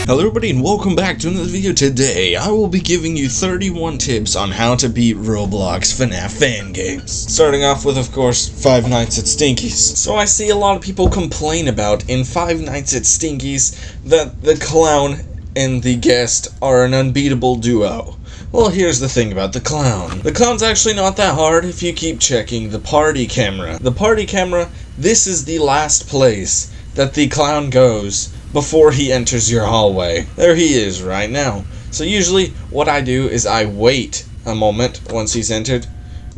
Hello everybody and welcome back to another video. Today I will be giving you 31 tips on how to beat Roblox FNAF Fangames. Starting off with, of course, Five Nights at Stinky's. So I see a lot of people complain about in Five Nights at Stinky's that the clown and the guest are an unbeatable duo. Well, here's the thing about the clown. The clown's actually not that hard if you keep checking the party camera. The party camera, this is the last place that the clown goes before he enters your hallway. There he is right now. So usually what I do is I wait a moment once he's entered,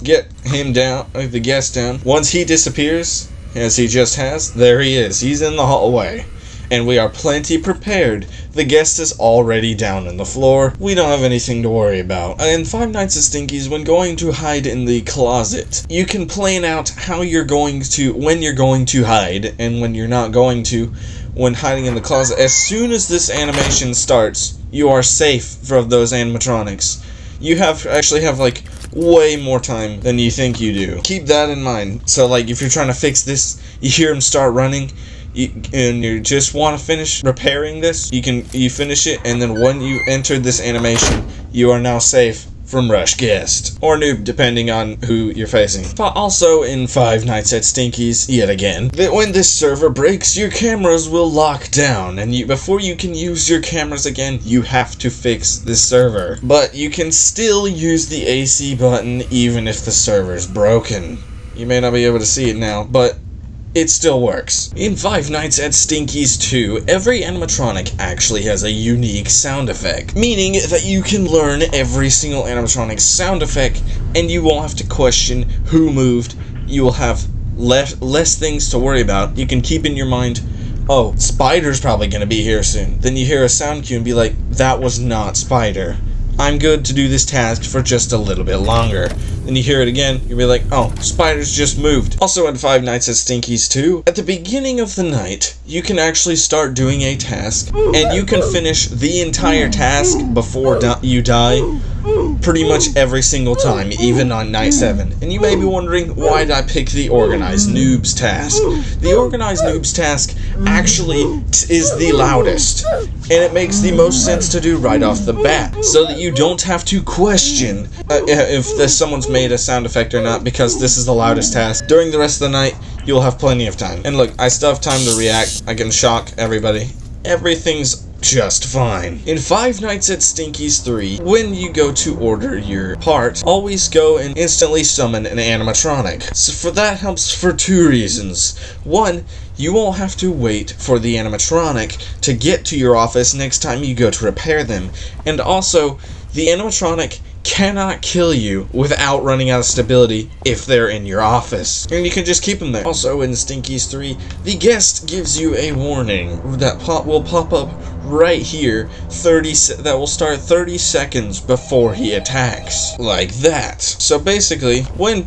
get him down, the guest down. Once he disappears, as he just has, there he is. He's in the hallway. And we are plenty prepared. The guest is already down on the floor. We don't have anything to worry about. In Five Nights at Stinky's, when going to hide in the closet, you can plan out how you're going to, when you're going to hide, and when you're not going to, when hiding in the closet. As soon as this animation starts, you are safe from those animatronics. You actually have like way more time than you think you do. Keep that in mind. So like if you're trying to fix this, you hear him start running, and you just want to finish repairing this, you finish it, and then when you enter this animation, you are now safe from rush guest or noob, depending on who you're facing. But also in Five Nights at Stinky's, yet again, that when this server breaks, your cameras will lock down, and before you can use your cameras again, you have to fix this server. But you can still use the AC button even if the server's broken. You may not be able to see it now, but it still works. In Five Nights at Stinky's 2, every animatronic actually has a unique sound effect, meaning that you can learn every single animatronic's sound effect, and you won't have to question who moved. You will have less things to worry about. You can keep in your mind, oh, Spider's probably going to be here soon. Then you hear a sound cue and be like, that was not Spider. I'm good to do this task for just a little bit longer. Then you hear it again, you'll be like, oh, Spider's just moved. Also in Five Nights at Stinky's 2, at the beginning of the night, you can actually start doing a task, and you can finish the entire task before you die, pretty much every single time, even on night 7. And you may be wondering, why did I pick the Organized Noobs task? The Organized Noobs task actually is the loudest, and it makes the most sense to do right off the bat, so that you don't have to question if someone's made a sound effect or not, because this is the loudest task. During the rest of the night, you'll have plenty of time. And look, I still have time to react. I can shock everybody. Everything's just fine. In Five Nights at Stinky's 3, when you go to order your part, always go and instantly summon an animatronic. So that helps for 2 reasons. One, you won't have to wait for the animatronic to get to your office next time you go to repair them. And also, the animatronic cannot kill you without running out of stability if they're in your office. And you can just keep them there. Also in Stinky's 3, the guest gives you a warning that will pop up right here, that will start 30 seconds before he attacks. Like that. So basically, when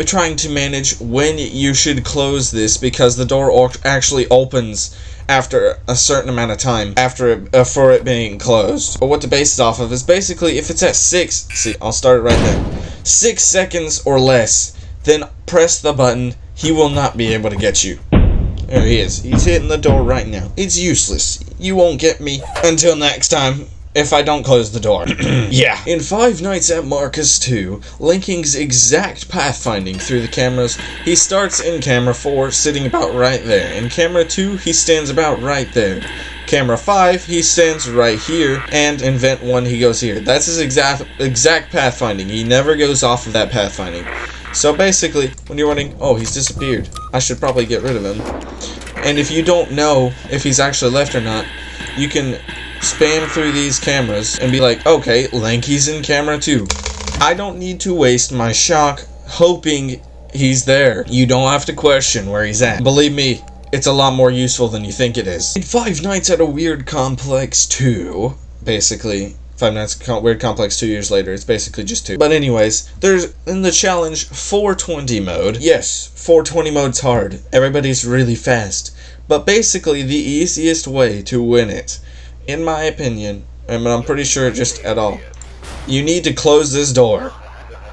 trying to manage when you should close this, because the door actually opens after a certain amount of time for it being closed. But what to base it off of is basically if it's at 6, see, I'll start it right there, 6 seconds or less, then press the button. He will not be able to get you. There he is. He's hitting the door right now. It's useless. You won't get me until next time if I don't close the door. Yeah. In Five Nights at Marcus 2, Linking's exact pathfinding through the cameras, he starts in camera 4, sitting about right there. In camera 2, he stands about right there. Camera 5, he stands right here, and in vent 1, he goes here. That's his exact pathfinding. He never goes off of that pathfinding. So basically, when you're running, oh, he's disappeared. I should probably get rid of him. And if you don't know if he's actually left or not, you can spam through these cameras and be like, okay, Lanky's in camera 2. I don't need to waste my shock hoping he's there. You don't have to question where he's at. Believe me, it's a lot more useful than you think it is. In Five Nights at a Weird Complex 2, basically, Five Nights at Weird Complex 2 years later, it's basically just 2. But anyways, there's, in the challenge, 420 mode. Yes, 420 mode's hard. Everybody's really fast. But basically, the easiest way to win it, in my opinion, and I'm pretty sure just at all, you need to close this door.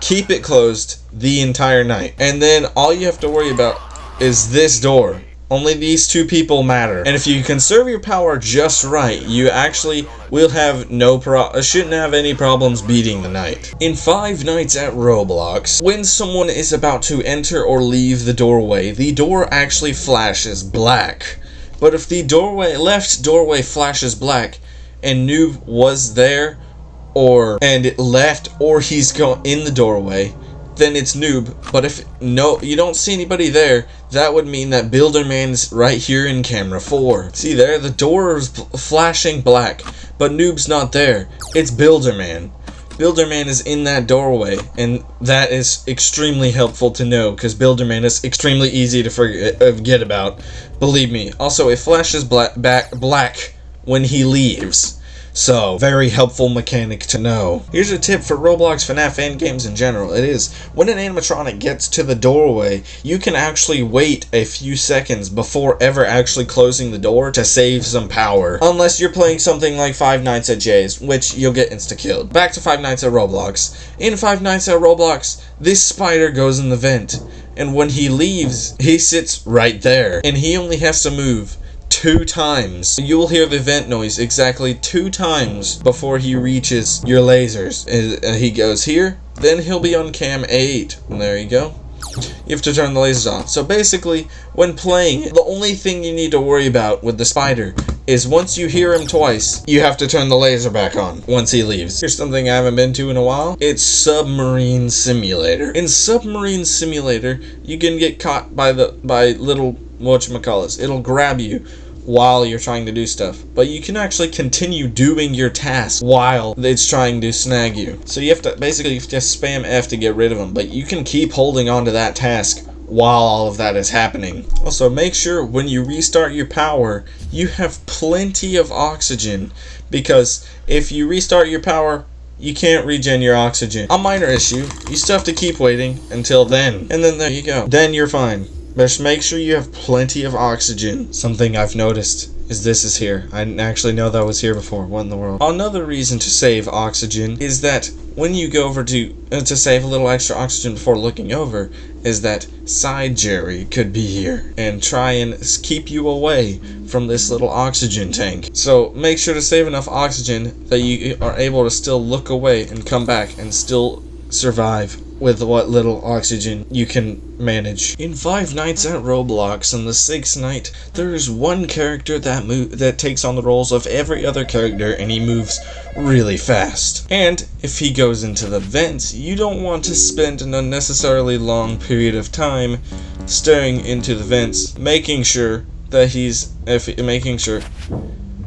Keep it closed the entire night. And then all you have to worry about is this door. Only these two people matter. And if you conserve your power just right, you actually will have shouldn't have any problems beating the night. In Five Nights at Roblox, when someone is about to enter or leave the doorway, the door actually flashes black. But if the left doorway flashes black and Noob was there and it left, or he's in the doorway, then it's Noob. But if you don't see anybody there, that would mean that Builderman's right here in camera 4. See there, the door is flashing black, but Noob's not there. It's Builderman. Builderman is in that doorway, and that is extremely helpful to know, because Builderman is extremely easy to forget about. Believe me. Also, it flashes black when he leaves. So, very helpful mechanic to know. Here's a tip for Roblox FNAF Fangames in general. It is, when an animatronic gets to the doorway, you can actually wait a few seconds before ever actually closing the door to save some power. Unless you're playing something like Five Nights at Jay's, which you'll get insta-killed. Back to Five Nights at Roblox. In Five Nights at Roblox, this spider goes in the vent. And when he leaves, he sits right there. And he only has to move 2 times. You will hear the vent noise exactly 2 times before he reaches your lasers. He goes here, then he'll be on cam 8. And there you go. You have to turn the lasers off. So basically, when playing, the only thing you need to worry about with the spider is once you hear him twice, you have to turn the laser back on once he leaves. Here's something I haven't been to in a while. It's Submarine Simulator. In Submarine Simulator, you can get caught by little whatchamacallits. It'll grab you while you're trying to do stuff, but you can actually continue doing your task while it's trying to snag you. So you have to just spam F to get rid of them, but you can keep holding on to that task while all of that is happening. Also, make sure when you restart your power, you have plenty of oxygen, because if you restart your power, you can't regen your oxygen. A minor issue, you still have to keep waiting until then, and then there you go. Then you're fine. Just make sure you have plenty of oxygen. Something I've noticed is this is here. I didn't actually know that was here before. What in the world? Another reason to save oxygen is that when you go over to save a little extra oxygen before looking over, is that Side Jerry could be here and try and keep you away from this little oxygen tank. So make sure to save enough oxygen that you are able to still look away and come back and still survive with what little oxygen you can manage. In Five Nights at Roblox, on the 6th night, there is one character that takes on the roles of every other character, and he moves really fast. And if he goes into the vents, you don't want to spend an unnecessarily long period of time staring into the vents, making sure that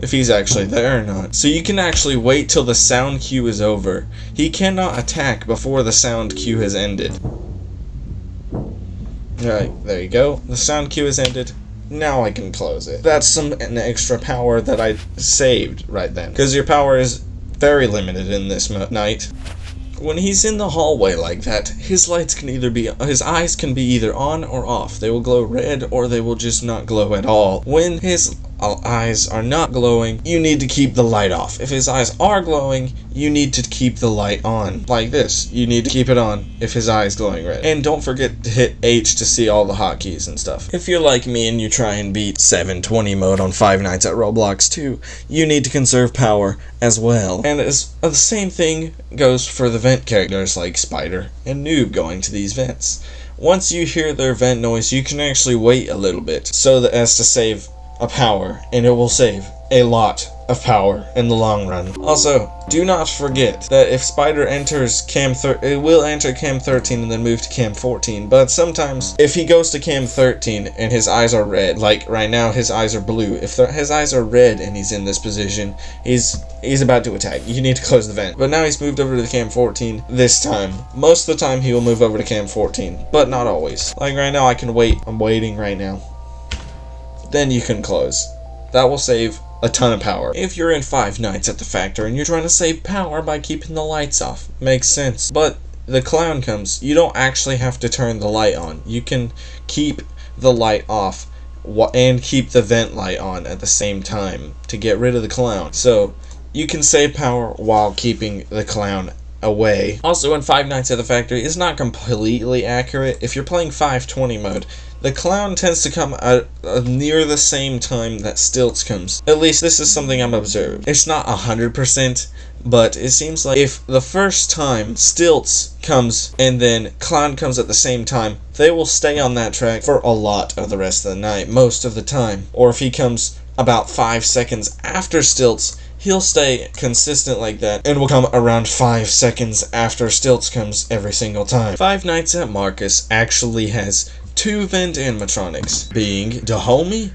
if he's actually there or not. So you can actually wait till the sound cue is over. He cannot attack before the sound cue has ended. Alright, there you go. The sound cue has ended. Now I can close it. That's an extra power that I saved right then, because your power is very limited in this night. When he's in the hallway like that, his eyes can be either on or off. They will glow red, or they will just not glow at all. When his eyes are not glowing, you need to keep the light off. If his eyes are glowing, you need to keep the light on. Like this, you need to keep it on if his eye is glowing red. And don't forget to hit H to see all the hotkeys and stuff. If you're like me and you try and beat 720 mode on Five Nights at Roblox 2, you need to conserve power as well. And the same thing goes for the vent characters like Spider and Noob going to these vents. Once you hear their vent noise, you can actually wait a little bit so as to save a power, and it will save a lot of power in the long run. Also, do not forget that if Spider enters it will enter cam 13 and then move to cam 14, but sometimes if he goes to cam 13 and his eyes are red, like right now his eyes are blue, if his eyes are red and he's in this position, he's about to attack. You need to close the vent. But now he's moved over to the cam 14 this time. Most of the time he will move over to cam 14, but not always. Like right now I can wait. I'm waiting right now. Then you can close. That will save a ton of power. If you're in Five Nights at the Factory and you're trying to save power by keeping the lights off, makes sense. But the clown comes, you don't actually have to turn the light on. You can keep the light off and keep the vent light on at the same time to get rid of the clown. So you can save power while keeping the clown away. Also, in Five Nights at the Factory, it's not completely accurate. If you're playing 520 mode, the clown tends to come at near the same time that Stilts comes. At least this is something I'm observing. It's not 100%, but it seems like if the first time Stilts comes and then Clown comes at the same time, they will stay on that track for a lot of the rest of the night, most of the time. Or if he comes about 5 seconds after Stilts, he'll stay consistent like that and will come around 5 seconds after Stilts comes every single time. Five Nights at Marcus actually has 2 vent animatronics, being Dahomey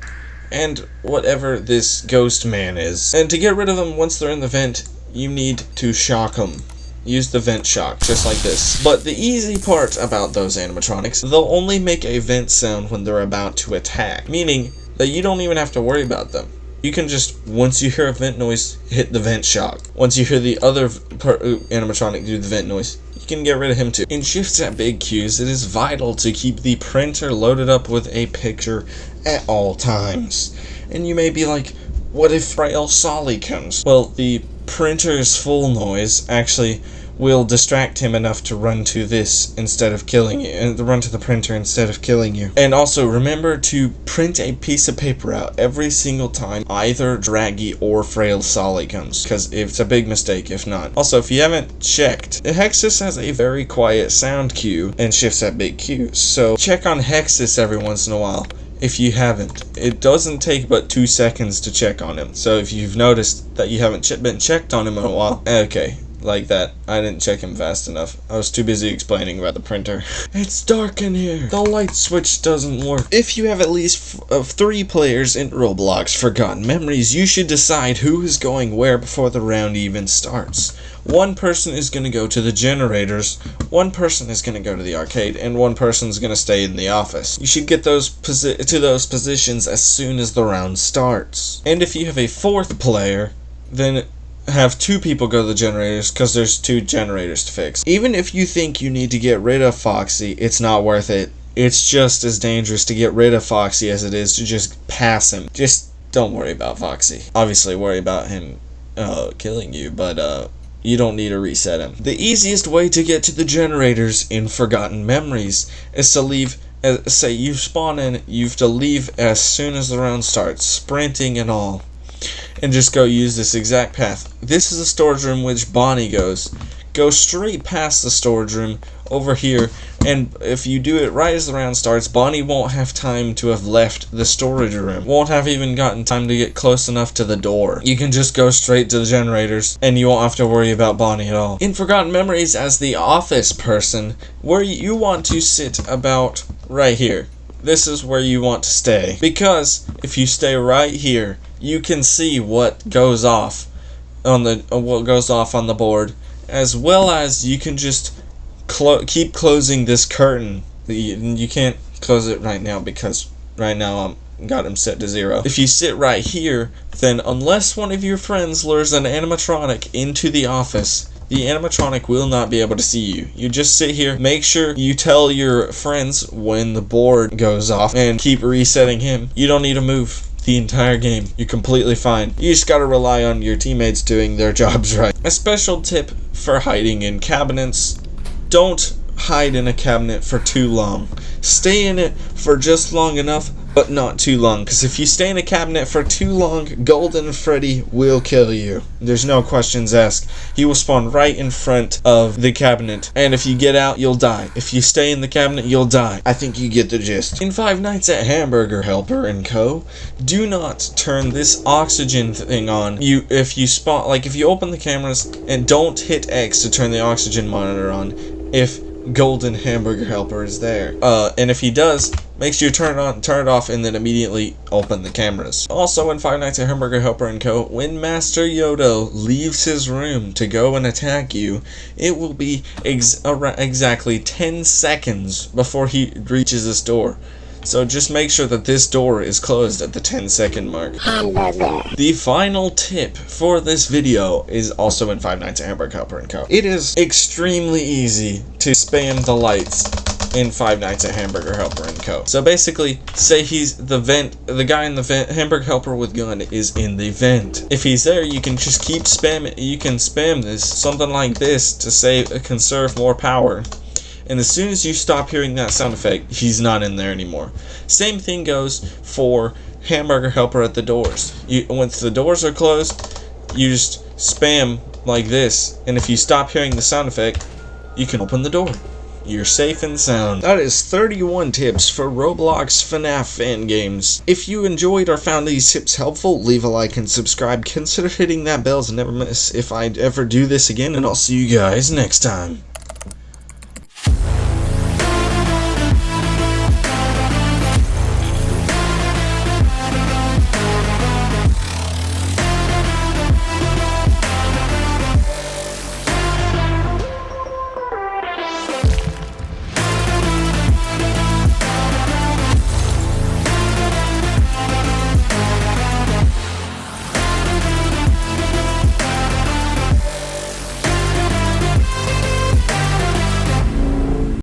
and whatever this ghost man is. And to get rid of them once they're in the vent, you need to shock them. Use the vent shock, just like this. But the easy part about those animatronics, they'll only make a vent sound when they're about to attack, meaning that you don't even have to worry about them. You can just, once you hear a vent noise, hit the vent shock. Once you hear the other animatronic do the vent noise, you can get rid of him too. In shifts at big queues, it is vital to keep the printer loaded up with a picture at all times. And you may be like, what if Frail Solly comes? Well, the printer's full noise actually will distract him enough to run to this instead of killing you, and run to the printer instead of killing you. And also remember to print a piece of paper out every single time either Draggy or Frail Solly comes, because it's a big mistake if not. Also, if you haven't checked, Hexus has a very quiet sound queue and shifts at big queues, so check on Hexus every once in a while. If you haven't, it doesn't take but 2 seconds to check on him. So if you've noticed that you haven't been checked on him in a while, okay, like that. I didn't check him fast enough. I was too busy explaining about the printer. It's dark in here. The light switch doesn't work. If you have at least 3 players in Roblox Forgotten Memories, you should decide who is going where before the round even starts. One person is going to go to the generators, one person is going to go to the arcade, and one person is going to stay in the office. You should get those to those positions as soon as the round starts. And if you have a 4th player, then have 2 people go to the generators, because there's 2 generators to fix. Even if you think you need to get rid of Foxy, it's not worth it. It's just as dangerous to get rid of Foxy as it is to just pass him. Just don't worry about Foxy. Obviously worry about him killing you, but you don't need to reset him. The easiest way to get to the generators in Forgotten Memories is to leave, say you spawn in, you have to leave as soon as the round starts, sprinting and all, and just go use this exact path. This is the storage room which Bonnie goes. Go straight past the storage room over here, and if you do it right as the round starts, Bonnie won't have time to have left the storage room. Won't have even gotten time to get close enough to the door. You can just go straight to the generators, and you won't have to worry about Bonnie at all. In Forgotten Memories, as the office person, where you want to sit about right here. This is where you want to stay, because if you stay right here, you can see what goes off on the board, as well as you can just keep closing this curtain. You can't close it right now because right now I'm got him set to 0. If you sit right here, then unless one of your friends lures an animatronic into the office, the animatronic will not be able to see you. You just sit here, make sure you tell your friends when the board goes off, and keep resetting him. You don't need to move the entire game. You're completely fine. You just gotta rely on your teammates doing their jobs right. A special tip for hiding in cabinets: don't hide in a cabinet for too long. Stay in it for just long enough, but not too long, because if you stay in a cabinet for too long, Golden Freddy will kill you. There's no questions asked. He will spawn right in front of the cabinet, and if you get out, you'll die. If you stay in the cabinet, you'll die. I think you get the gist. In Five Nights at Hamburger Helper and Co., do not turn this oxygen thing on. If you open the cameras, and don't hit X to turn the oxygen monitor on if Golden Hamburger Helper is there. And if he does, make sure you turn it off, and then immediately open the cameras. Also, in Five Nights at Hamburger Helper and Co., when Master Yodo leaves his room to go and attack you, it will be exactly 10 seconds before he reaches this door. So just make sure that this door is closed at the 10-second mark. The final tip for this video is also in Five Nights at Hamburger Helper and Co. It is extremely easy to spam the lights in Five Nights at Hamburger Helper and Co. So basically, say the guy in the vent, Hamburger Helper with gun is in the vent. If he's there, you can just keep spamming. You can spam this, something like this, to conserve more power. and as soon as you stop hearing that sound effect, he's not in there anymore. Same thing goes for Hamburger Helper at the doors. Once the doors are closed, you just spam like this, and if you stop hearing the sound effect, you can open the door. You're safe and sound. That is 31 tips for Roblox FNAF Fangames. If you enjoyed or found these tips helpful, leave a like and subscribe. Consider hitting that bell to never miss if I ever do this again, and I'll see you guys next time.